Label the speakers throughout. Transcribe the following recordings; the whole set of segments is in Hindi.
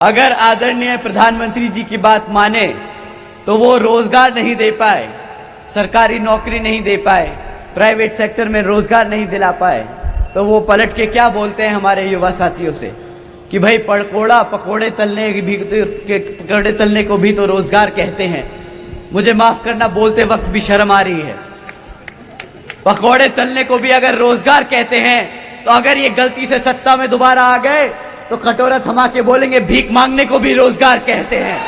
Speaker 1: अगर आदरणीय प्रधानमंत्री जी की बात माने तो वो रोजगार नहीं दे पाए, सरकारी नौकरी नहीं दे पाए, प्राइवेट सेक्टर में रोजगार नहीं दिला पाए, तो वो पलट के क्या बोलते हैं हमारे युवा साथियों से कि भाई पकोड़े तलने को भी तो रोजगार कहते हैं। मुझे माफ करना, बोलते वक्त भी शर्म आ रही है। पकोड़े तलने को भी अगर रोजगार कहते हैं तो अगर ये गलती से सत्ता में दोबारा आ गए तो कटोरा थमा के बोलेंगे भीख मांगने को भी रोजगार कहते हैं।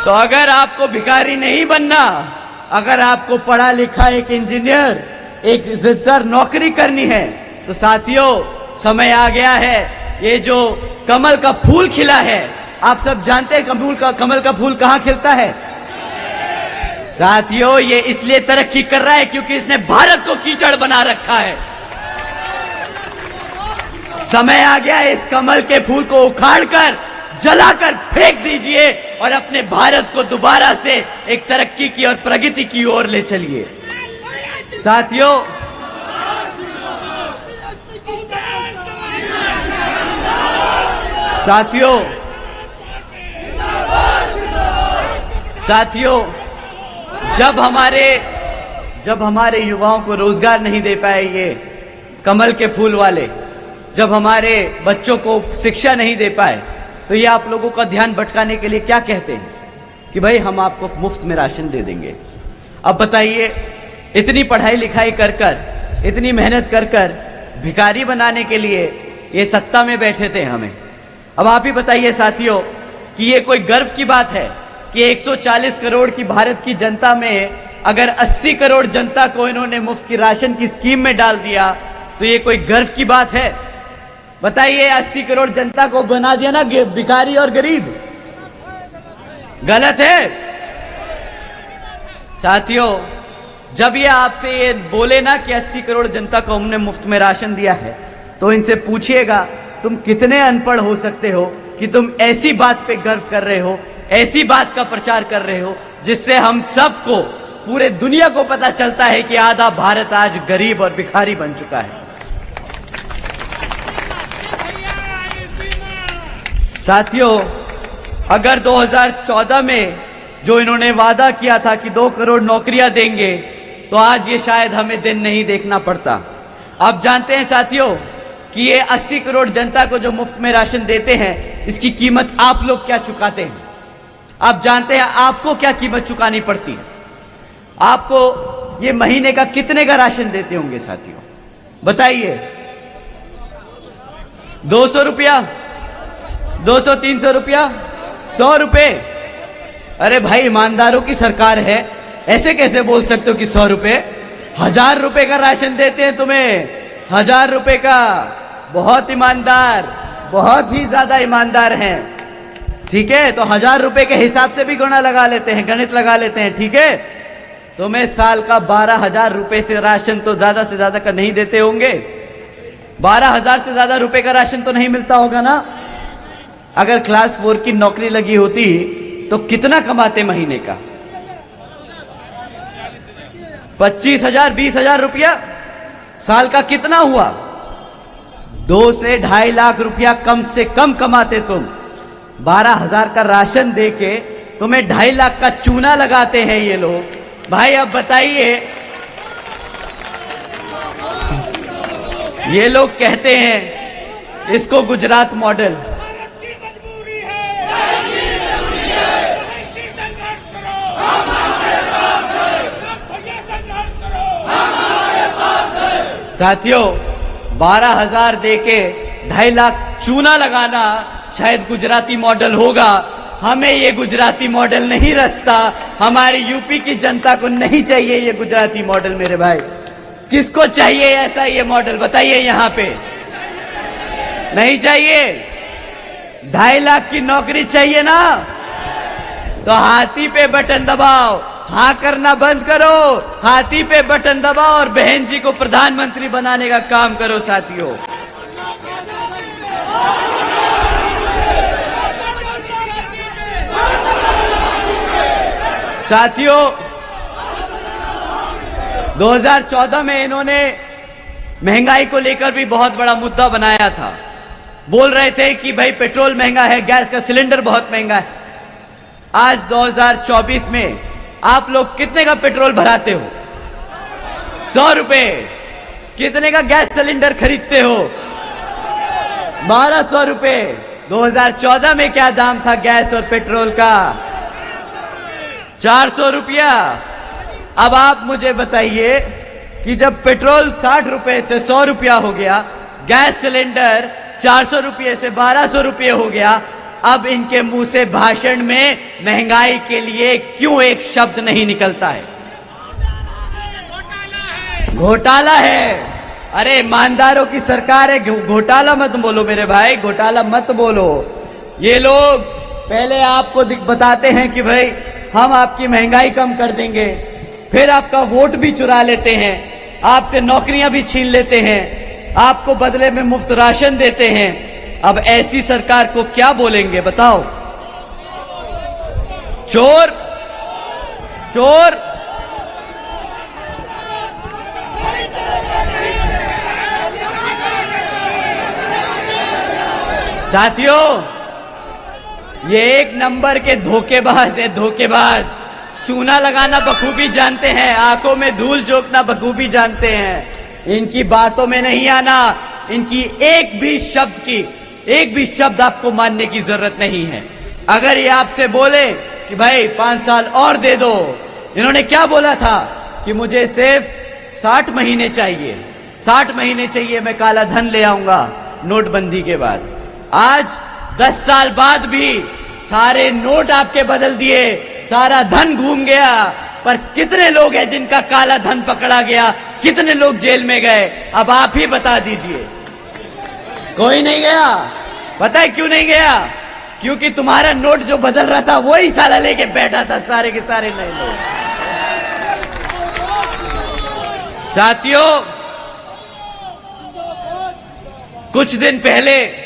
Speaker 1: तो अगर आपको भिखारी नहीं बनना, अगर आपको पढ़ा लिखा एक इंजीनियर, एक इज्जतदार नौकरी करनी है, तो साथियों समय आ गया है। ये जो कमल का फूल खिला है, आप सब जानते हैं कमल का फूल कहां खिलता है साथियों? ये इसलिए तरक्की कर रहा है क्योंकि इसने भारत को कीचड़ बना रखा है। समय आ गया है, इस कमल के फूल को उखाड़कर जलाकर फेंक दीजिए और अपने भारत को दोबारा से एक तरक्की की और प्रगति की ओर ले चलिए। साथियों जब हमारे युवाओं को रोजगार नहीं दे पाए ये कमल के फूल वाले, जब हमारे बच्चों को शिक्षा नहीं दे पाए, तो ये आप लोगों का ध्यान भटकाने के लिए क्या कहते हैं कि भाई हम आपको मुफ्त में राशन दे देंगे। अब बताइए, इतनी पढ़ाई लिखाई कर इतनी मेहनत कर भिखारी बनाने के लिए ये सत्ता में बैठे थे हमें। अब आप ही बताइए साथियों कि ये कोई गर्व की बात है कि 140 करोड़ की भारत की जनता में अगर 80 करोड़ जनता को इन्होंने मुफ्त की राशन की स्कीम में डाल दिया, तो ये कोई गर्व की बात है? बताइए, 80 करोड़ जनता को बना दिया ना भिखारी और गरीब, गलत है साथियों? जब ये आपसे ये बोले ना कि 80 करोड़ जनता को हमने मुफ्त में राशन दिया है, तो इनसे पूछिएगा तुम कितने अनपढ़ हो सकते हो कि तुम ऐसी बात पे गर्व कर रहे हो, ऐसी बात का प्रचार कर रहे हो जिससे हम सबको, पूरे दुनिया को पता चलता है कि आधा भारत आज गरीब और भिखारी बन चुका है। साथियों, अगर 2014 में जो इन्होंने वादा किया था कि 2 करोड़ नौकरियां देंगे, तो आज ये शायद हमें दिन नहीं देखना पड़ता। आप जानते हैं साथियों कि ये 80 करोड़ जनता को जो मुफ्त में राशन देते हैं, इसकी कीमत आप लोग क्या चुकाते हैं? आप जानते हैं आपको क्या कीमत चुकानी पड़ती है? आपको ये महीने का कितने का राशन देते होंगे साथियों? बताइए। 200 रुपया, 200-300 रुपया, 100 रुपए? अरे भाई, ईमानदारों की सरकार है, ऐसे कैसे बोल सकते हो कि 100 रुपए? 1000 रुपए का राशन देते हैं तुम्हें, 1000 रुपए का। बहुत ईमानदार, बहुत ही ज्यादा ईमानदार हैं, ठीक है? तो 1000 रुपए के हिसाब से भी गुणा लगा लेते हैं, गणित लगा लेते हैं, ठीक है? तुम्हें साल का 12,000 रुपए से राशन तो ज्यादा से ज्यादा का नहीं देते होंगे। 12,000 से ज्यादा रुपए का राशन तो नहीं मिलता होगा ना? अगर क्लास 4 की नौकरी लगी होती तो कितना कमाते महीने का? 25,000 20,000 रुपया साल का कितना हुआ? 2 से 2.5 लाख रुपया कम से कम कमाते तुम। 12,000 का राशन देके तुम्हें 2.5 लाख का चूना लगाते हैं ये लोग। भाई अब बताइए, ये लोग कहते हैं इसको गुजरात मॉडल। साथियों, 12,000 देके 2.5 लाख चूना लगाना शायद गुजराती मॉडल होगा। हमें ये गुजराती मॉडल नहीं रचता, हमारी यूपी की जनता को नहीं चाहिए ये गुजराती मॉडल। मेरे भाई, किसको चाहिए ऐसा ये मॉडल? बताइए यहां पे। नहीं चाहिए? 2.5 लाख की नौकरी चाहिए ना? तो हाथी पे बटन दबाओ, हाँ करना बंद करो, हाथी पे बटन दबाओ और बहन जी को प्रधानमंत्री बनाने का काम करो साथियों। साथियों, 2014 में इन्होंने महंगाई को लेकर भी बहुत बड़ा मुद्दा बनाया था बोल रहे थे कि भाई पेट्रोल महंगा है, गैस का सिलेंडर बहुत महंगा है। आज 2024 में आप लोग कितने का पेट्रोल भराते हो? 100 रुपए। कितने का गैस सिलेंडर खरीदते हो? 1200 रुपए। 2014 में क्या दाम था गैस और पेट्रोल का? 400 रुपया। अब आप मुझे बताइए कि जब पेट्रोल 60 रुपए से 100 रुपया हो गया, गैस सिलेंडर 400 रुपये से 1200 रुपये हो गया, अब इनके मुंह से भाषण में महंगाई के लिए क्यों एक शब्द नहीं निकलता है? घोटाला है। अरे ईमानदारों की सरकार है, घोटाला मत बोलो मेरे भाई, घोटाला मत बोलो। ये लोग पहले आपको बताते हैं कि भाई हम आपकी महंगाई कम कर देंगे, फिर आपका वोट भी चुरा लेते हैं, आपसे नौकरियां भी छीन लेते हैं, आपको बदले में मुफ्त राशन देते हैं। अब ऐसी सरकार को क्या बोलेंगे बताओ? चोर, चोर। साथियों, ये एक नंबर के धोखेबाज है, धोखेबाज। चूना लगाना बखूबी जानते हैं, आंखों में धूल झोंकना बखूबी जानते हैं। इनकी बातों में नहीं आना, इनकी एक भी शब्द आपको मानने की जरूरत नहीं है। अगर ये आपसे बोले कि भाई 5 साल और दे दो, इन्होंने क्या बोला था कि मुझे सिर्फ 60 महीने चाहिए, 60 महीने चाहिए, मैं काला धन ले आऊंगा नोटबंदी के बाद। आज 10 साल बाद भी सारे नोट आपके बदल दिए, सारा धन घूम गया, पर कितने लोग हैं जिनका काला धन पकड़ा गया? कितने लोग जेल में गए? अब आप ही बता दीजिए। कोई नहीं गया। पता है क्यों नहीं गया? क्योंकि तुम्हारा नोट जो बदल रहा था वही साला लेके बैठा था, सारे के सारे नए लोग। साथियों, कुछ दिन पहले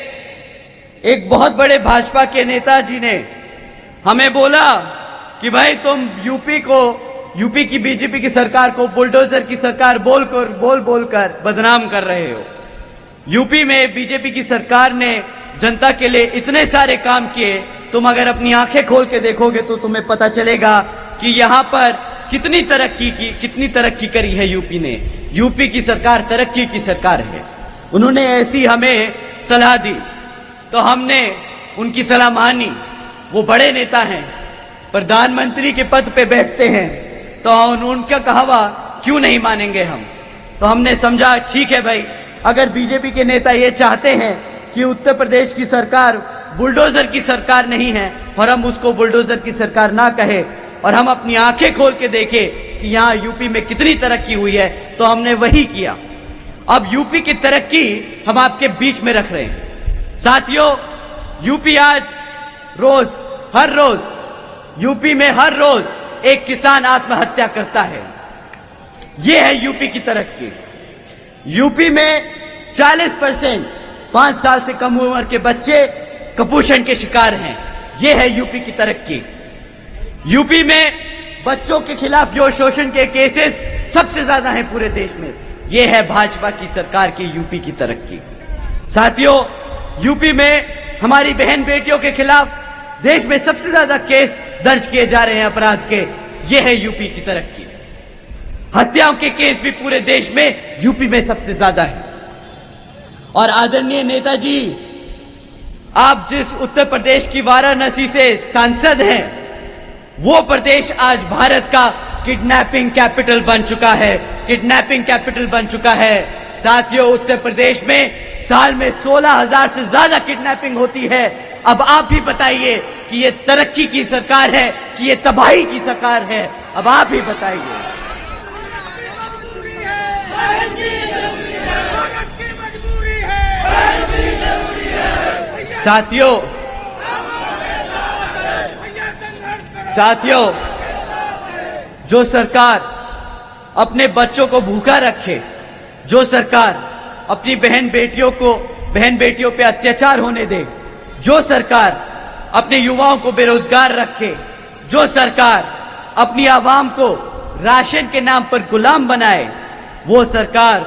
Speaker 1: एक बहुत बड़े भाजपा के नेताजी ने हमें बोला कि भाई तुम यूपी की बीजेपी की सरकार को बुलडोजर की सरकार बोल कर बदनाम कर रहे हो। यूपी में बीजेपी की सरकार ने जनता के लिए इतने सारे काम किए, तुम अगर अपनी आंखें खोल के देखोगे तो तुम्हें पता चलेगा कि यहां पर कितनी तरक्की करी है यूपी ने। यूपी की सरकार तरक्की की सरकार है। उन्होंने ऐसी हमें सलाह दी तो हमने उनकी सलाह मानी। वो बड़े नेता हैं, प्रधानमंत्री के पद पे बैठते हैं, तो उनका कहवा क्यों नहीं मानेंगे हम? तो हमने समझा ठीक है भाई, अगर बीजेपी के नेता ये चाहते हैं कि उत्तर प्रदेश की सरकार बुलडोजर की सरकार नहीं है और हम उसको बुलडोजर की सरकार ना कहे और हम अपनी आंखें खोल के देखें कि यहाँ यूपी में कितनी तरक्की हुई है, तो हमने वही किया। अब यूपी की तरक्की हम आपके बीच में रख रहे हैं। साथियों, यूपी आज हर रोज यूपी में हर रोज एक किसान आत्महत्या करता है। यह है यूपी की तरक्की। यूपी में 40% 5 साल से कम उम्र के बच्चे कुपोषण के शिकार हैं। यह है यूपी की तरक्की। यूपी में बच्चों के खिलाफ जो शोषण के केसेस सबसे ज्यादा हैं पूरे देश में, यह है भाजपा की सरकार की यूपी की तरक्की। साथियों, यूपी में हमारी बहन बेटियों के खिलाफ देश में सबसे ज्यादा केस दर्ज किए जा रहे हैं अपराध के। यह है यूपी की तरक्की। हत्याओं के केस भी पूरे देश में यूपी में सबसे ज्यादा है। और आदरणीय नेताजी, आप जिस उत्तर प्रदेश की वाराणसी से सांसद हैं, वो प्रदेश आज भारत का किडनैपिंग कैपिटल बन चुका है। किडनैपिंग कैपिटल बन चुका है। साथियों, उत्तर प्रदेश में साल में 16,000 से ज्यादा किडनैपिंग होती है। अब आप ही बताइए कि ये तरक्की की सरकार है कि ये तबाही की सरकार है? अब आप ही बताइए। साथियों, जो सरकार अपने बच्चों को भूखा रखे, जो सरकार अपनी बहन बेटियों पे अत्याचार होने दे, जो सरकार अपने युवाओं को बेरोजगार रखे, जो सरकार अपनी आवाम को राशन के नाम पर गुलाम बनाए, वो सरकार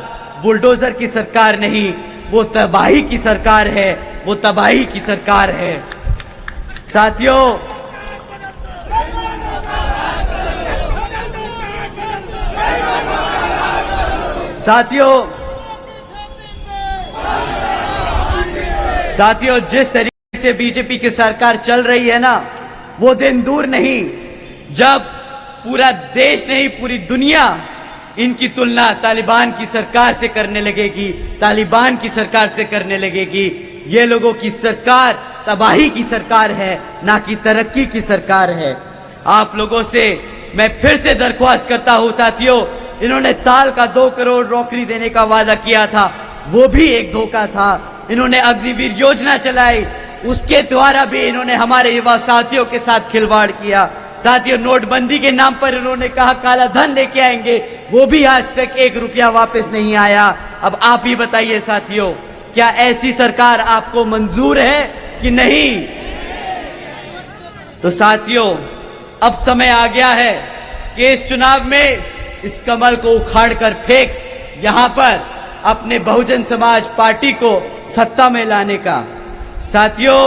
Speaker 1: बुलडोजर की सरकार नहीं, वो तबाही की सरकार है, वो तबाही की सरकार है। साथियों, साथियों जिस तरीके से बीजेपी की सरकार चल रही है ना, वो दिन दूर नहीं जब पूरा देश नहीं, पूरी दुनिया इनकी तुलना तालिबान की सरकार से करने लगेगी, तालिबान की सरकार से करने लगेगी। ये लोगों की सरकार तबाही की सरकार है, ना कि तरक्की की सरकार है। आप लोगों से मैं फिर से दरख्वास्त करता हूं साथियों, इन्होंने साल का 2 करोड़ नौकरी देने का वादा किया था, वो भी एक धोखा था। इन्होंने अग्निवीर योजना चलाई, उसके द्वारा भी इन्होंने हमारे युवा साथियों के साथ खिलवाड़ किया। साथियों, नोटबंदी के नाम पर इन्होंने कहा काला धन लेके आएंगे, वो भी आज तक 1 रुपया वापस नहीं आया। अब आप ही बताइए साथियों, क्या ऐसी सरकार आपको मंजूर है कि नहीं? तो साथियों, अब समय आ गया है कि इस चुनाव में इस कमल को उखाड़ कर फेंक यहां पर अपने बहुजन समाज पार्टी को सत्ता में लाने का। साथियों,